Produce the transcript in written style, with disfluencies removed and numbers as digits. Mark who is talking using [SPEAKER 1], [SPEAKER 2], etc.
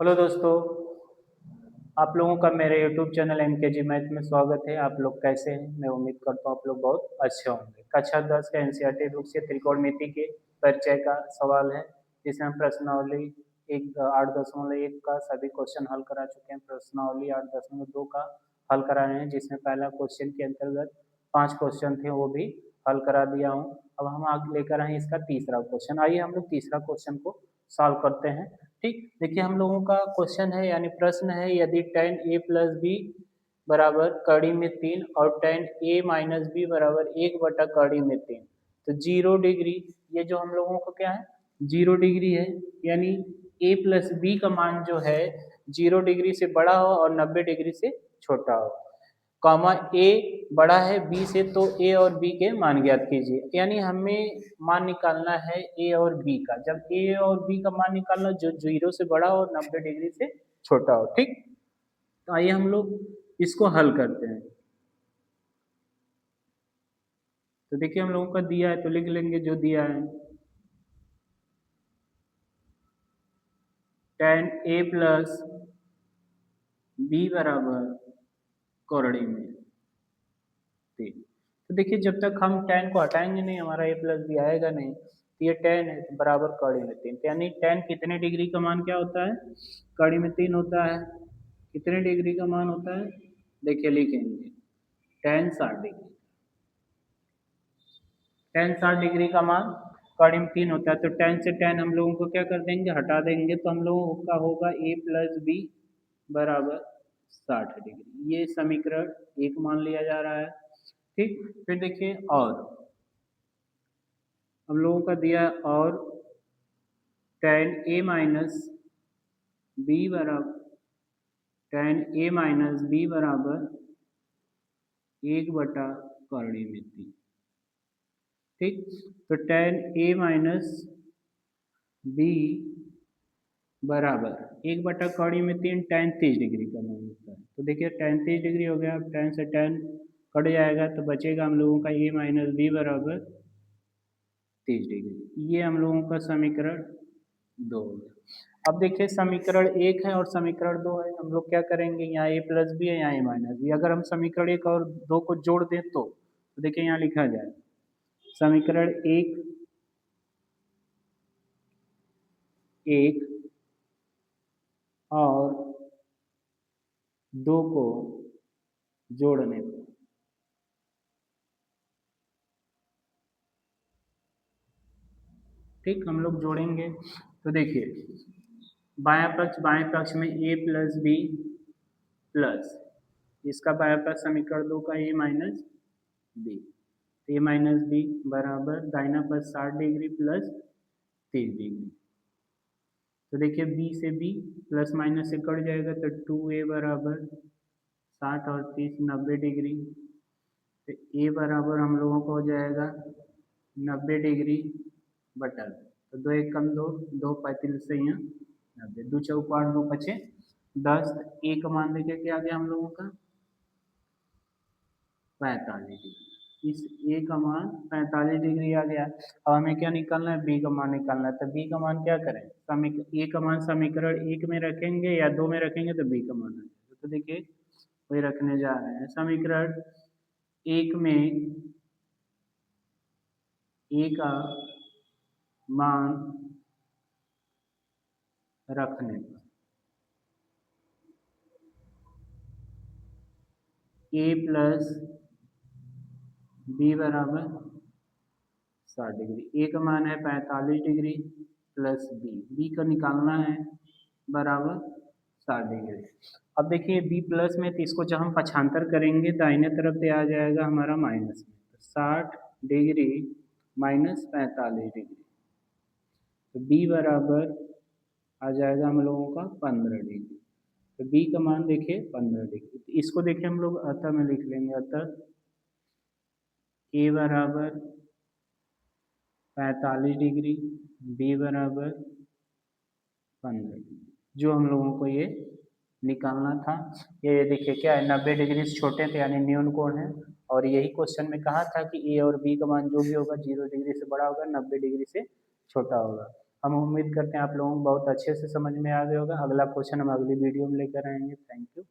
[SPEAKER 1] Hello दोस्तों, आप लोगों का मेरे यूट्यूब चैनल एमकेजी मैथ में स्वागत है। आप लोग कैसे हैं? मैं उम्मीद करता हूँ आप लोग बहुत अच्छे होंगे। कक्षा 10 का एनसीईआरटी बुक से त्रिकोणमिति के परिचय का सवाल है, जिसमें हम प्रश्नावली 8.1 का सभी क्वेश्चन हल करा चुके हैं। प्रश्नावली 8.2 का हल करा रहे हैं, जिसमें पहला क्वेश्चन के अंतर्गत 5 क्वेश्चन थे, वो भी हल करा दिया हूँ। अब हम आगे लेकर आए इसका तीसरा क्वेश्चन। आइए हम लोग तीसरा क्वेश्चन को सॉल्व करते हैं। ठीक, देखिए हम लोगों का क्वेश्चन है यानी प्रश्न है, यदि tan a प्लस बी बराबर कड़ी में 3 और tan a माइनस बी बराबर 1 कड़ी में 3, तो 0 डिग्री, ये जो हम लोगों को क्या है 0 डिग्री है, यानी a प्लस बी का मान जो है 0 डिग्री से बड़ा हो और 90 डिग्री से छोटा हो, कॉमा ए बड़ा है बी से, तो ए और बी के मान ज्ञात कीजिए। यानी हमें मान निकालना है ए और बी का। जब ए और बी का मान निकालना जो 0 से बड़ा हो और 90 डिग्री से छोटा हो। ठीक, तो आइए हम लोग इसको हल करते हैं। तो देखिए हम लोगों का दिया है तो लिख लेंगे जो दिया है, tan a प्लस बी बराबर कोरड़ी में 3। तो देखिए जब तक हम tan को हटाएंगे नहीं, हमारा a प्लस बी आएगा नहीं। तो ये tan है तो बराबर कड़ी में 3, यानी tan कितने डिग्री का मान क्या होता है, कड़ी में 3 होता है। कितने डिग्री का मान होता है, देखिए लिखेंगे tan 60 डिग्री। tan 60 डिग्री का मान कड़ी में 3 होता है, तो tan से tan हम लोगों को क्या कर देंगे, हटा देंगे, तो हम लोगों का होगा a प्लस बी बराबर 60 डिग्री। ये समीकरण 1 मान लिया जा रहा है। ठीक, फिर देखिए और हम लोगों का दिया और tan a माइनस बी बराबर tan a माइनस बी बराबर 1/कड़ी में 3। ठीक, तो tan a माइनस बी बराबर 1/कड़ी में 3 tan 30 डिग्री का मान होता है। तो देखिए tan 30 डिग्री हो गया, tan से tan कट जाएगा तो बचेगा हम लोगों का a माइनस बी बराबर 30 डिग्री। ये हम लोगों का समीकरण 2 हो गया। अब देखिए समीकरण 1 है और समीकरण 2 है, हम लोग क्या करेंगे, यहाँ a प्लस बी है, यहाँ a माइनस बी। अगर हम समीकरण 1 और 2 को जोड़ दें तो देखिए यहाँ लिखा जाए समीकरण 1 और 2 को जोड़ने पर, ठीक, हम लोग जोड़ेंगे तो देखिए बायां पक्ष में a प्लस बी प्लस इसका बायां पक्ष समीकरण 2 का a minus B, a minus B बराबर दाहिना पक्ष 60 डिग्री प्लस 30 डिग्री। तो देखिए b से b प्लस माइनस से कट जाएगा तो 2a बराबर 60 और 30 90 डिग्री। तो a बराबर हम लोगों को हो जाएगा 90 डिग्री बटा, तो 2 1 कम 2 2 35 से यहाँ 90, 2 चौक 8 2 पचे 10। a का मान देखिए क्या आ गया हम लोगों का 45 डिग्री। इस a का मान 45 डिग्री आ गया। अब हमें क्या निकालना है, b का मान निकालना है। तो b का मान क्या करें, a का मान समीकरण 1 में रखेंगे या 2 में रखेंगे तो b का मान आ जाएगा। तो देखिए वही रखने जा रहे हैं, समीकरण 1 में a का मान रखने पर a प्लस बी बराबर 60 डिग्री, a का मान है 45 डिग्री प्लस बी का निकालना है बराबर 60 डिग्री। अब देखिए b प्लस में, तो इसको जब हम पक्षांतर करेंगे दाहिने तरफ से आ जाएगा हमारा माइनस में, तो 60 डिग्री माइनस 45 डिग्री, तो b बराबर आ जाएगा हम लोगों का 15 डिग्री। तो b का मान देखिए 15 डिग्री। तो इसको देखिए हम लोग अतः में लिख लेंगे, अतः a बराबर 45 डिग्री, b बराबर 15 डिग्री, जो हम लोगों को ये निकालना था। ये देखिए क्या है 90 डिग्री से छोटे थे यानी न्यून कोण है, और यही क्वेश्चन में कहा था कि a और b का मान जो भी होगा 0 डिग्री से बड़ा होगा 90 डिग्री से छोटा होगा। हम उम्मीद करते हैं आप लोगों को बहुत अच्छे से समझ में आ गया होगा। अगला क्वेश्चन हम अगली वीडियो में लेकर आएंगे। Thank you.